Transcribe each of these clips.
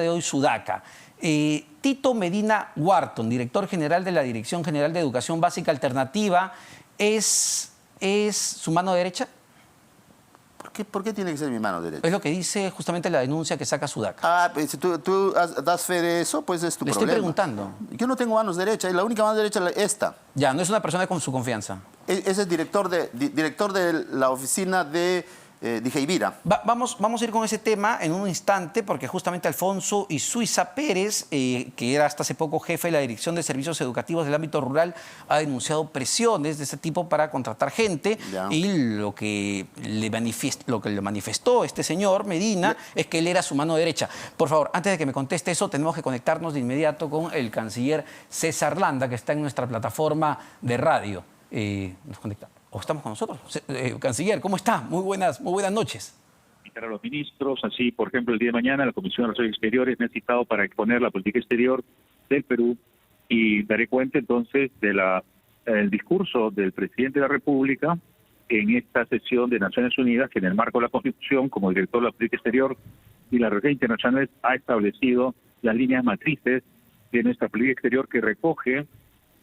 de hoy Sudaca. Tito Medina Wharton, director general de la Dirección General de Educación Básica Alternativa, ¿es su mano derecha? ¿Por qué tiene que ser mi mano derecha? Es lo que dice justamente la denuncia que saca Sudaca. Ah, pues si tú das fe de eso, pues es tu problema. Le estoy preguntando. Yo no tengo manos derechas, la única mano derecha es esta. Ya, no es una persona con su confianza. Es el director de la oficina de Ijeibira. Vamos a ir con ese tema en un instante, porque justamente Alfonso Isuiza Pérez, que era hasta hace poco jefe de la Dirección de Servicios Educativos del ámbito rural, ha denunciado presiones de ese tipo para contratar gente. Ya. Y lo que le manifestó este señor Medina es que él era su mano derecha. Por favor, antes de que me conteste eso, tenemos que conectarnos de inmediato con el canciller César Landa, que está en nuestra plataforma de radio. Nos conectamos. ¿O estamos con nosotros? Canciller, ¿cómo está? Muy buenas noches. Para los ministros, así, por ejemplo, el día de mañana la Comisión de Relaciones Exteriores me ha citado para exponer la política exterior del Perú y daré cuenta entonces del discurso del presidente de la República en esta sesión de Naciones Unidas, que en el marco de la Constitución, como director de la política exterior y la Red Internacional, ha establecido las líneas matrices de nuestra política exterior que recoge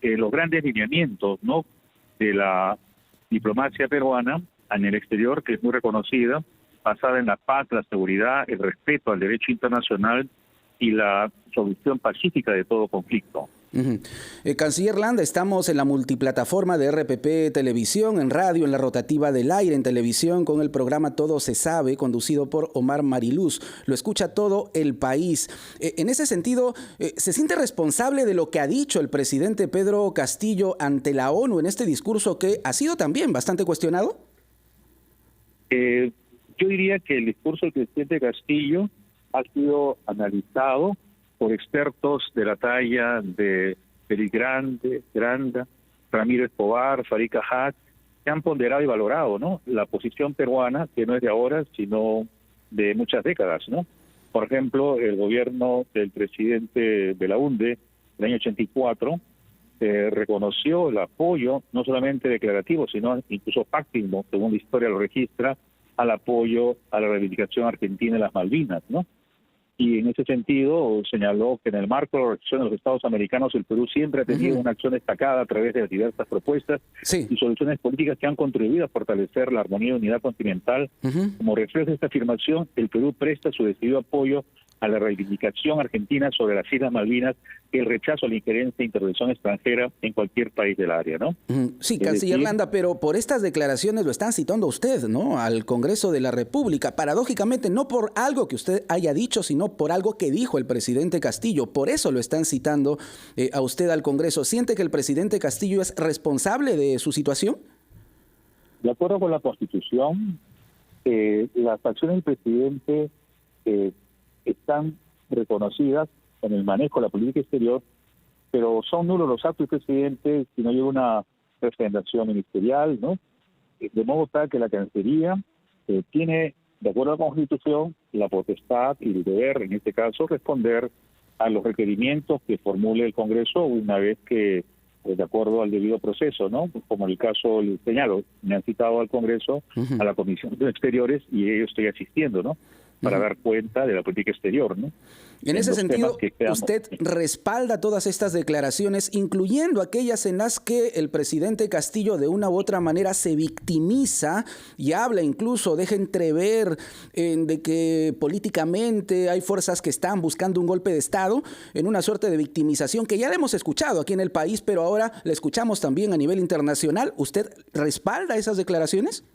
los grandes lineamientos, ¿no?, de la diplomacia peruana en el exterior, que es muy reconocida, basada en la paz, la seguridad, el respeto al derecho internacional y la solución pacífica de todo conflicto. Canciller Landa, estamos en la multiplataforma de RPP Televisión, en radio, en la rotativa del aire, en televisión, con el programa Todo se sabe, conducido por Omar Mariluz. Lo escucha todo el país. En ese sentido, ¿se siente responsable de lo que ha dicho el presidente Pedro Castillo ante la ONU en este discurso que ha sido también bastante cuestionado? Yo diría que el discurso del presidente Castillo ha sido analizado por expertos de la talla de Félix Granda, Ramiro Escobar, Farid Cajat, que han ponderado y valorado, ¿no?, la posición peruana, que no es de ahora, sino de muchas décadas, ¿no? Por ejemplo, el gobierno del presidente Belaúnde, en el año 84, reconoció el apoyo, no solamente declarativo, sino incluso fáctico, según la historia lo registra, al apoyo a la reivindicación argentina de las Malvinas, ¿no? Y en ese sentido señaló que en el marco de la organización de los Estados Americanos el Perú siempre ha tenido una acción destacada a través de las diversas propuestas y soluciones políticas que han contribuido a fortalecer la armonía y unidad continental. Como reflejo de esta afirmación, el Perú presta su decidido apoyo a la reivindicación argentina sobre las Islas Malvinas y el rechazo a la injerencia e intervención extranjera en cualquier país del área, ¿no? Sí, canciller Landa, pero por estas declaraciones lo están citando usted, ¿no?, al Congreso de la República. Paradójicamente, no por algo que usted haya dicho, sino por algo que dijo el presidente Castillo. Por eso lo están citando a usted al Congreso. ¿Siente que el presidente Castillo es responsable de su situación? De acuerdo con la Constitución, las acciones del presidente están reconocidas en el manejo de la política exterior, pero son nulos los actos del presidente si no lleva una refrendación ministerial, ¿no? De modo tal que la Cancillería tiene, de acuerdo a la Constitución, la potestad y el deber, en este caso, responder a los requerimientos que formule el Congreso una vez que, de acuerdo al debido proceso, ¿no? Como en el caso, le señalo, me han citado al Congreso, a la Comisión de Exteriores, y yo estoy asistiendo, ¿no?, para dar cuenta de la política exterior, ¿no? En ese sentido, usted respalda todas estas declaraciones, incluyendo aquellas en las que el presidente Castillo de una u otra manera se victimiza y habla, incluso deja entrever de que políticamente hay fuerzas que están buscando un golpe de Estado, en una suerte de victimización que ya la hemos escuchado aquí en el país, pero ahora la escuchamos también a nivel internacional. ¿Usted respalda esas declaraciones?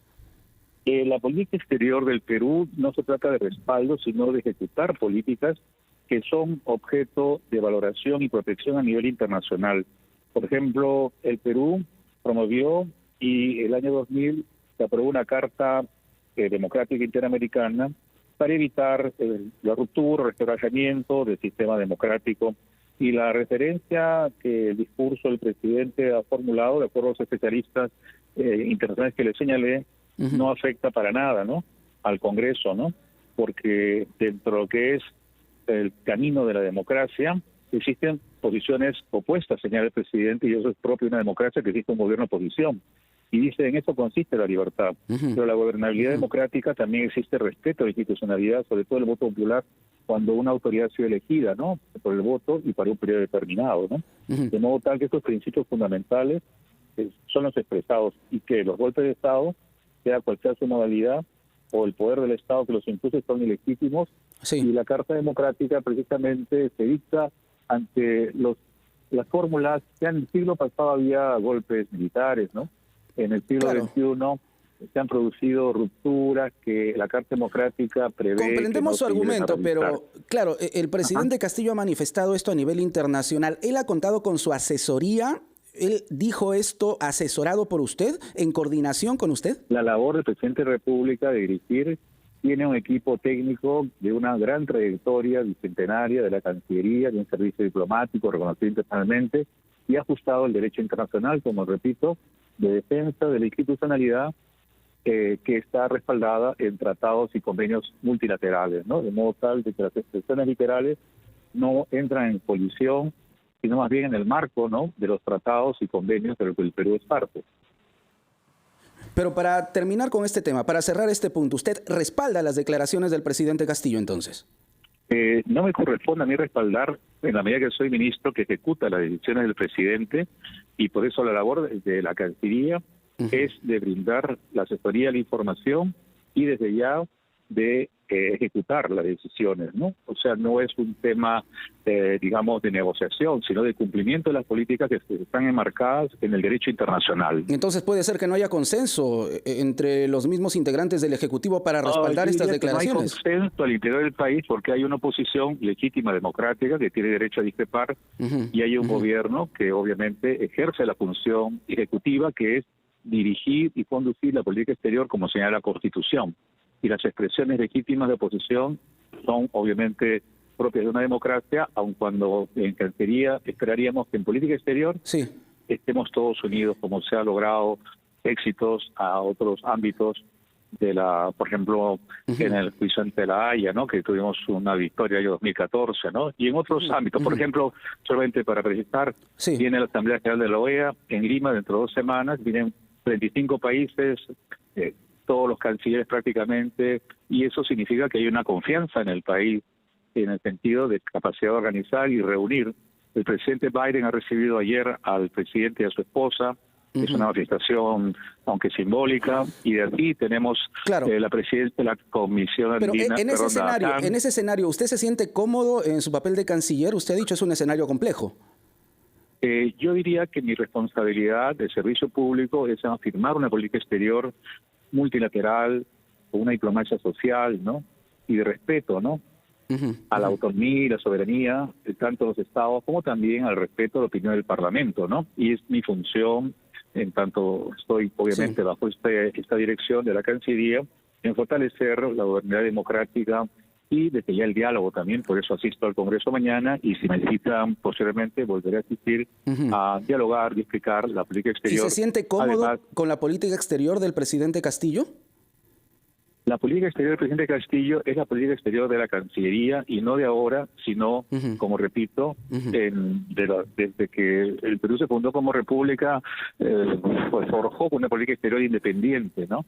La política exterior del Perú no se trata de respaldo, sino de ejecutar políticas que son objeto de valoración y protección a nivel internacional. Por ejemplo, el Perú promovió y el año 2000 se aprobó una Carta Democrática Interamericana para evitar la ruptura o resquebrajamiento del sistema democrático. Y la referencia que el discurso del presidente ha formulado, de acuerdo a los especialistas internacionales que le señalé, no afecta para nada, ¿no?, al Congreso, ¿no?, porque dentro de lo que es el camino de la democracia existen posiciones opuestas, señala el presidente, y eso es propio de una democracia, que existe un gobierno de oposición. y dice, en eso consiste la libertad. Pero la gobernabilidad democrática también existe respeto a la institucionalidad, sobre todo el voto popular, cuando una autoridad ha sido elegida, ¿no?, por el voto y para un periodo determinado, ¿no? De modo tal que estos principios fundamentales son los expresados, y que los golpes de Estado, sea cual sea su modalidad, o el poder del Estado que los impulse, son ilegítimos. Sí. Y la Carta Democrática precisamente se dicta ante las fórmulas que en el siglo pasado había golpes militares, ¿no? En el siglo XXI se han producido rupturas que la Carta Democrática prevé. Comprendemos su argumento, pero claro, el presidente Ajá. Castillo ha manifestado esto a nivel internacional. ¿Él ha contado con su asesoría? ¿Él dijo esto asesorado por usted, en coordinación con usted? La labor del presidente de la República de dirigir tiene un equipo técnico de una gran trayectoria bicentenaria de la Cancillería, de un servicio diplomático reconocido internacionalmente y ha ajustado el derecho internacional, como repito, de defensa de la institucionalidad que está respaldada en tratados y convenios multilaterales, ¿no? De modo tal de que las expresiones literales no entran en colisión, sino más bien en el marco, ¿no?, de los tratados y convenios de los que el Perú es parte. Pero para terminar con este tema, para cerrar este punto, ¿usted respalda las declaraciones del presidente Castillo entonces? No me corresponde a mí respaldar, en la medida que soy ministro que ejecuta las decisiones del presidente, y por eso la labor de la Cancillería es de brindar la asesoría, la información y desde ya de ejecutar las decisiones, ¿no? O sea, no es un tema, digamos, de negociación, sino de cumplimiento de las políticas que están enmarcadas en el derecho internacional. Entonces puede ser que no haya consenso entre los mismos integrantes del Ejecutivo para respaldar estas declaraciones. No hay consenso al interior del país porque hay una oposición legítima, democrática, que tiene derecho a discrepar, y hay un gobierno que obviamente ejerce la función ejecutiva, que es dirigir y conducir la política exterior como señala la Constitución. Y las expresiones legítimas de oposición son obviamente propias de una democracia, aun cuando en Cancillería esperaríamos que en política exterior estemos todos unidos, como se ha logrado éxitos a otros ámbitos de por ejemplo, en el juicio ante la Haya, ¿no?, que tuvimos una victoria en el 2014, ¿no? Y en otros ámbitos, por ejemplo, solamente para precisar, viene la Asamblea General de la OEA en Lima dentro de 2 semanas, vienen 35 países, todos los cancilleres prácticamente, y eso significa que hay una confianza en el país en el sentido de capacidad de organizar y reunir. El presidente Biden ha recibido ayer al presidente y a su esposa. Es una manifestación, aunque simbólica, y de aquí tenemos la presidenta de la Comisión Andina. Pero en ese escenario, ¿usted se siente cómodo en su papel de canciller? Usted ha dicho es un escenario complejo. Yo diría que mi responsabilidad de servicio público es afirmar una política exterior multilateral, con una diplomacia social, ¿no?, y de respeto, ¿no?, a la autonomía y la soberanía de tanto los estados como también al respeto a la opinión del Parlamento, ¿no? Y es mi función, en tanto estoy obviamente bajo esta dirección de la Cancillería, en fortalecer la gobernabilidad democrática y desde ya el diálogo también. Por eso asisto al Congreso mañana, y si me necesitan posteriormente volveré a asistir a dialogar y explicar la política exterior. ¿Y se siente cómodo con la política exterior del presidente Castillo? La política exterior del presidente Castillo es la política exterior de la Cancillería, y no de ahora, sino, como repito, desde que el Perú se fundó como república, pues forjó una política exterior independiente, ¿no?,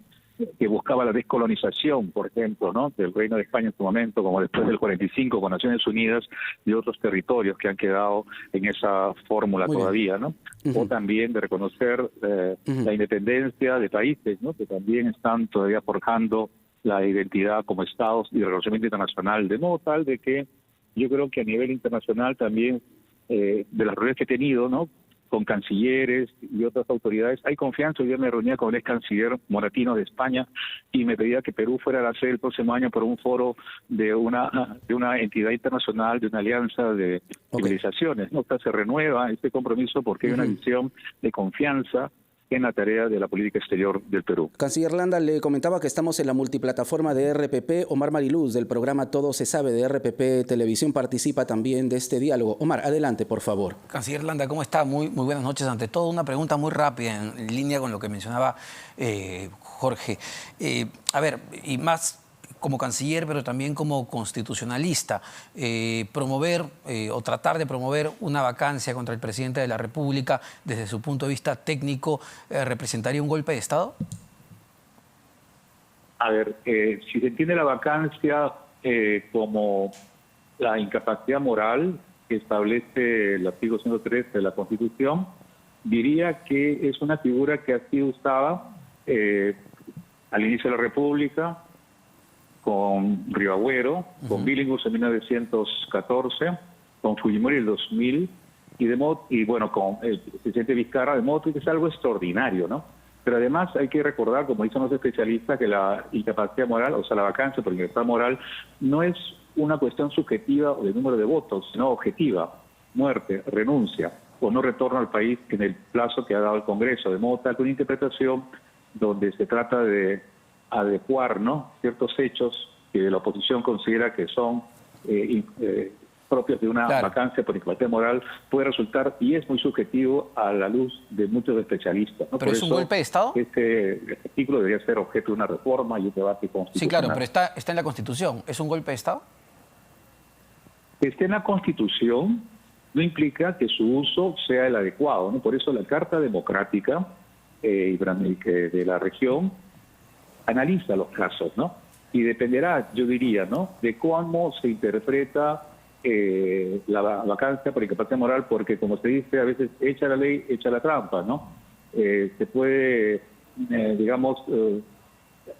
que buscaba la descolonización, por ejemplo, ¿no?, del Reino de España en su momento, como después del 45 con Naciones Unidas, y otros territorios que han quedado en esa fórmula todavía, ¿no? O también de reconocer la independencia de países, ¿no?, que también están todavía forjando la identidad como estados y el reconocimiento internacional, de modo tal de que yo creo que a nivel internacional también, de las reuniones que he tenido, ¿no?, con cancilleres y otras autoridades, hay confianza. Yo me reunía con el ex canciller Moratino de España y me pedía que Perú fuera la sede el próximo año por un foro de una entidad internacional, de una alianza de civilizaciones, ¿no? O sea, se renueva este compromiso porque hay una visión de confianza en la tarea de la política exterior del Perú. Canciller Landa, le comentaba que estamos en la multiplataforma de RPP. Omar Mariluz, del programa Todo se sabe de RPP Televisión, participa también de este diálogo. Omar, adelante, por favor. Canciller Landa, ¿cómo está? Muy buenas noches. Ante todo, una pregunta muy rápida en línea con lo que mencionaba Jorge. A ver, y más como canciller, pero también como constitucionalista, promover o tratar de promover una vacancia contra el presidente de la República desde su punto de vista técnico, ¿representaría un golpe de Estado? A ver, si se entiende la vacancia como la incapacidad moral que establece el artículo 113 de la Constitución, diría que es una figura que ha sido usada al inicio de la República, con Rivagüero, con Billinghurst en 1914, con Fujimori en el 2000, y bueno, con el presidente Vizcarra, de modo que es algo extraordinario, ¿no? Pero además hay que recordar, como dicen los especialistas, que la incapacidad moral, o sea, la vacancia por incapacidad moral, no es una cuestión subjetiva o de número de votos, sino objetiva: muerte, renuncia o no retorno al país en el plazo que ha dado el Congreso, de modo tal que una interpretación donde se trata de adecuar, ¿no?, ciertos hechos que la oposición considera que son propios de una vacancia por incapacidad moral, puede resultar, y es muy subjetivo a la luz de muchos especialistas, ¿no? ¿Pero es un golpe de Estado? Este artículo debería ser objeto de una reforma y un debate constitucional. Sí, claro, pero está en la Constitución. ¿Es un golpe de Estado? Que esté en la Constitución no implica que su uso sea el adecuado, ¿no? Por eso la Carta Democrática de la región analiza los casos, ¿no? Y dependerá, yo diría, ¿no?, de cómo se interpreta la vacancia por incapacidad moral, porque, como se dice, a veces echa la ley, echa la trampa, ¿no? Se puede, digamos,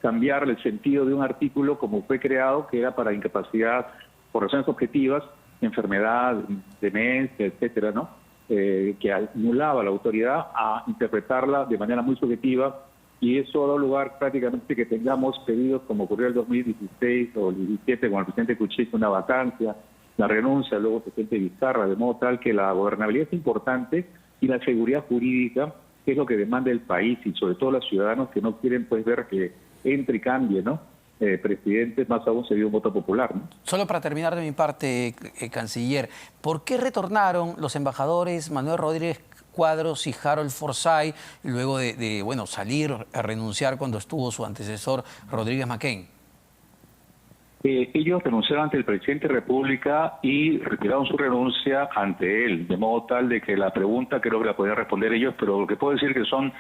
cambiar el sentido de un artículo como fue creado, que era para incapacidad por razones objetivas, enfermedad, demencia, etcétera, ¿no? Que anulaba la autoridad, a interpretarla de manera muy subjetiva, y eso ha dado lugar prácticamente que tengamos pedidos como ocurrió el 2016 o el 2017 con el presidente Kuczynski, una vacancia, la renuncia, luego el presidente Vizcarra, de modo tal que la gobernabilidad es importante y la seguridad jurídica, que es lo que demanda el país, y sobre todo los ciudadanos que no quieren, pues, ver que entre y cambie, ¿no?, presidentes, más aún se dio un voto popular, ¿no? Solo para terminar de mi parte, canciller, ¿por qué retornaron los embajadores Manuel Rodríguez Cuadros y Harold Forsyth luego de bueno, salir a renunciar cuando estuvo su antecesor Rodríguez McCain? Ellos renunciaron ante el presidente de la República y retiraron su renuncia ante él, de modo tal de que la pregunta creo que la podían responder ellos, pero lo que puedo decir es que son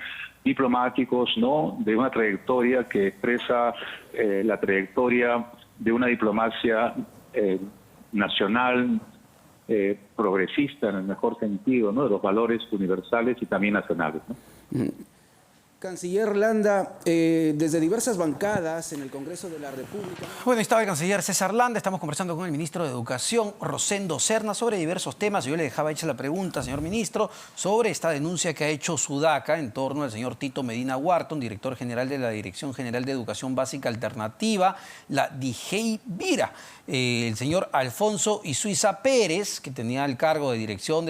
diplomáticos, ¿no?, de una trayectoria que expresa la trayectoria de una diplomacia nacional, progresista en el mejor sentido, ¿no?, de los valores universales y también nacionales, ¿no? Canciller Landa, desde diversas bancadas en el Congreso de la República... Bueno, estaba el canciller César Landa, estamos conversando con el ministro de Educación, Rosendo Serna, sobre diversos temas. Yo le dejaba hecha la pregunta, señor ministro, sobre esta denuncia que ha hecho Sudaca en torno al señor Tito Medina Wharton, director general de la Dirección General de Educación Básica Alternativa, la DIGEI-Vira. El señor Alfonso Isuiza Pérez, que tenía el cargo de dirección de